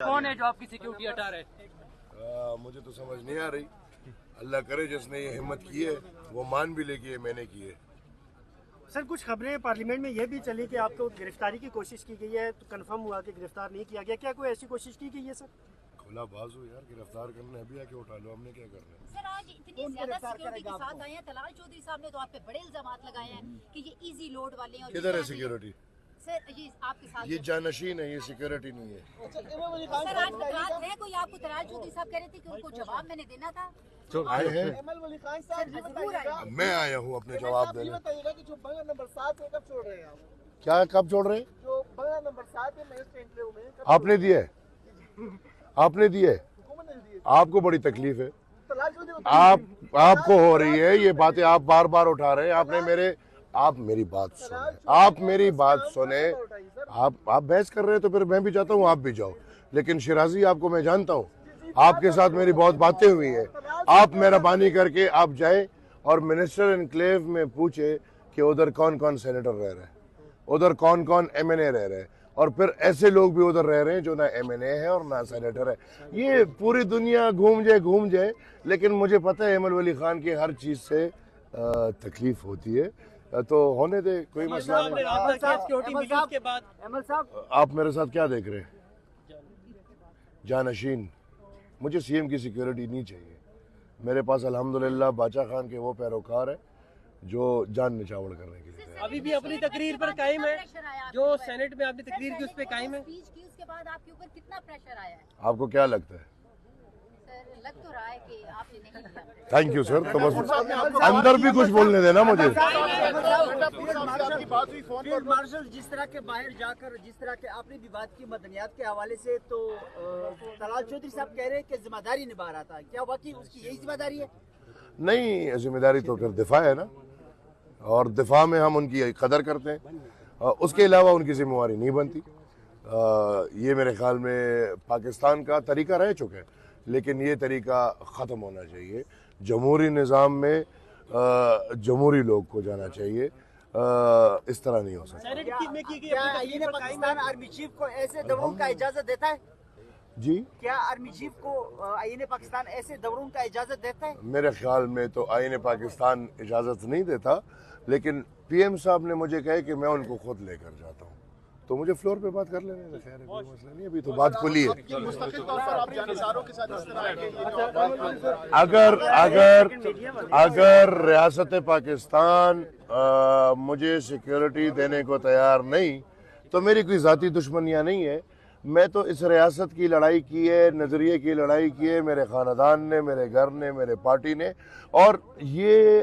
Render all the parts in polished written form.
کون ہے جو آپ کی سیکیورٹی ہٹا رہے ہیں؟ مجھے تو سمجھ نہیں آ رہی. اللہ کرے جس نے یہ ہمت کی ہے وہ مان بھی لے کہ یہ میں نے کی ہے. سر کچھ خبریں پارلیمنٹ میں یہ بھی چلی کہ آپ کو گرفتاری کی کوشش کی گئی ہے، تو کنفرم ہوا کہ گرفتار نہیں کیا گیا، کیا کوئی ایسی کوشش کی گئی ہے سر؟ کھلا باز ہو یار، گرفتار کرنا ہے ابھی آ کے اٹھا لو، ہم نے کیا کرنا ہے. سر آج اتنی زیادہ سیکیورٹی کے ساتھ آئے ہیں، طلال چودھری صاحب نے تو آپ پہ بڑے الزامات لگائے ہیں کہ یہ ایزی لوڈ والے ہیں. کدھر ہے سیکیورٹی؟ سر یہ آپ کے ساتھ یہ جانشین ہے، یہ سیکیورٹی نہیں ہے. سر آج رات ہے کوئی آپ کو طلال چودھری صاحب کہہ رہے تھے کہ ان کو جواب میں نے دینا تھا. آئے ہیں، ضرور آئے. میں آیا ہوں اپنے جواب دینے. جو بنگلہ نمبر 7 ہے کب چھوڑ رہے ہیں آپ؟ کیا کب چھوڑ رہے ہیں؟ جو بنگلہ نمبر 7 ہے میں انٹرویو میں آپ نے دیا ہے، آپ نے دیا ہے. آپ کو بڑی تکلیف ہے، آپ کو ہو رہی ہے یہ باتیں، آپ بار بار اٹھا رہے ہیں. آپ نے آپ میری بات سنیں، آپ میری بات سنیں. آپ بحث کر رہے ہیں تو پھر میں بھی چاہتا ہوں آپ بھی جاؤ، لیکن شیرازی آپ کو میں جانتا ہوں، آپ کے ساتھ میری بہت باتیں ہوئی ہیں. آپ مہربانی کر کے آپ جائیں اور منسٹر انکلیو میں پوچھے کہ ادھر کون کون سینیٹر رہ رہے ہیں، ادھر کون کون ایم این اے رہ رہے ہیں، اور پھر ایسے لوگ بھی ادھر رہ رہے ہیں جو نہ ایم این اے ہے اور نہ سینیٹر ہے. یہ پوری دنیا گھوم جائے لیکن مجھے پتہ ہے ایمل ولی خان کی ہر چیز سے تکلیف ہوتی ہے، تو ہونے دے، کوئی مسئلہ نہیں. آپ میرے ساتھ کیا دیکھ رہے ہیں؟ جانشین. مجھے سی ایم کی سیکیورٹی نہیں چاہیے. میرے پاس الحمدللہ باچا خان کے وہ پیروکار ہیں جو جان نچاور کرنے کے لیے. ابھی بھی اپنی تقریر پر قائم ہے، جو سینٹ میں آپ نے تقریر کی اس پہ قائم ہے. اسپیچ کی اس کے بعد آپ کے اوپر کتنا پریشر آیا ہے؟ آپ کو کیا لگتا ہے؟ سر لگ تو رہا ہے کہ آپ نے نہیں کیا. Thank you sir. تو بس اندر بھی کچھ بولنے دینا مجھے. فیلڈ مارشل جس طرح کے باہر جا کر جس طرح کے آپ نے بھی بات کی مدنیات کے حوالے سے، تو طلال چودھری صاحب کہہ رہے ہیں کہ ذمہ داری نبھا رہا تھا، کیا واقعی اس کی یہی ذمہ داری ہے؟ نہیں، ذمہ داری تو پھر دفاع ہے نا، اور دفاع میں ہم ان کی قدر کرتے ہیں. اس کے علاوہ ان کی ذمہ داری نہیں بنتی. یہ میرے خیال میں پاکستان کا طریقہ رہ چکا ہے، لیکن یہ طریقہ ختم ہونا چاہیے. جمہوری نظام میں جمہوری لوگ کو جانا چاہیے، اس طرح نہیں ہو سکتا. کیا آئین پاکستان آرمی چیف کو ایسے دوروں کا اجازت دیتا ہے؟ جی، کیا آرمی چیف کو آئین پاکستان ایسے دوروں کا اجازت دیتا ہے؟ میرے خیال میں تو آئین پاکستان اجازت نہیں دیتا، لیکن پی ایم صاحب نے مجھے کہے کہ میں ان کو خود لے کر جاتا ہوں، تو مجھے فلور پہ بات کر لینے دیں. خیر ہے، کوئی مسئلہ نہیں، ابھی تو بات کھلی ہے. اگر ریاست پاکستان مجھے سیکیورٹی دینے کو تیار نہیں تو میری کوئی ذاتی دشمنیاں نہیں ہے. میں تو اس ریاست کی لڑائی کی ہے، نظریے کی لڑائی کی ہے، میرے خاندان نے، میرے گھر نے، میرے پارٹی نے. اور یہ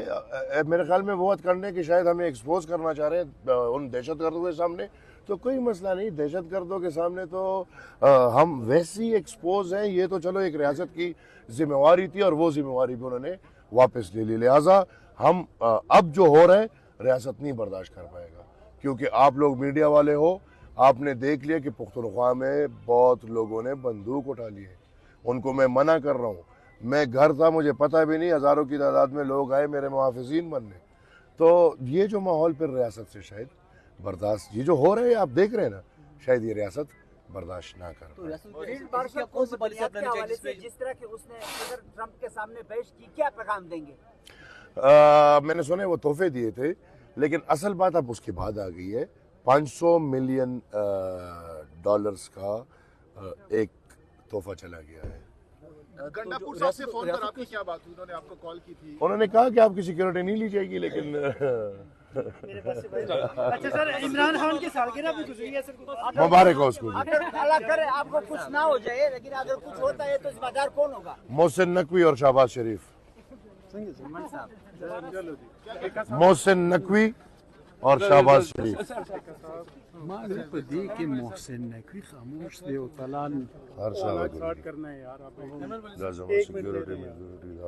میرے خیال میں بہت کرنے کہ شاید ہمیں ایکسپوز کرنا چاہ رہے ہیں ان دہشت گردوں کے سامنے، تو کوئی مسئلہ نہیں. دہشت گردوں کے سامنے تو ہم ویسے ہی ایکسپوز ہیں. یہ تو چلو ایک ریاست کی ذمہ داری تھی اور وہ ذمہ داری بھی انہوں نے واپس لے لی. لہٰذا ہم اب جو ہو رہا ہے ریاست نہیں برداشت کر پائے گا، کیونکہ آپ لوگ میڈیا والے ہو، آپ نے دیکھ لیا کہ پختونخوا میں بہت لوگوں نے بندوق اٹھا لی ہے. ان کو میں منع کر رہا ہوں. میں گھر تھا، مجھے پتہ بھی نہیں، ہزاروں کی تعداد میں لوگ آئے میرے محافظین بننے. تو یہ جو ماحول پھر ریاست سے شاید برداشت، یہ جو ہو رہا ہے آپ دیکھ رہے ہیں نا، شاید یہ ریاست برداشت نہ کر پائے. فیلڈ مارشل کو مدنیات کے حوالے سے جس طرح کہ اس نے صدر ٹرمپ کے سامنے بحث کی، کیا پیغام دیں گے؟ میں نے سنا وہ تحفے دیے تھے، لیکن اصل بات اب اس کے بعد آ گئی ہے. 500 ملین ڈالرز کا ایک تحفہ چلا گیا ہے. گنڈاپور صاحب سے فون پر آپ کی کیا بات ہوئی؟ انہوں نے آپ کو کال کی تھی، انہوں نے کہا کہ آپ کی سیکیورٹی نہیں لی جائے گی، لیکن اچھا سر، عمران خان کی سالگرہ بھی گزری ہے سر، مبارک ہو اس کو. اگر اللہ کرے آپ کو کچھ نہ ہو جائے، لیکن اگر کچھ ہوتا ہے تو ذمہ دار کون ہوگا؟ محسن نقوی اور شہباز شریف. محسن نقوی اور شہباز شریف. معلوم پدی کہ محسن نقوی خاموش دے او طلال ہر سال کرنا ہے یار. آپ سیکیورٹی میں ضروری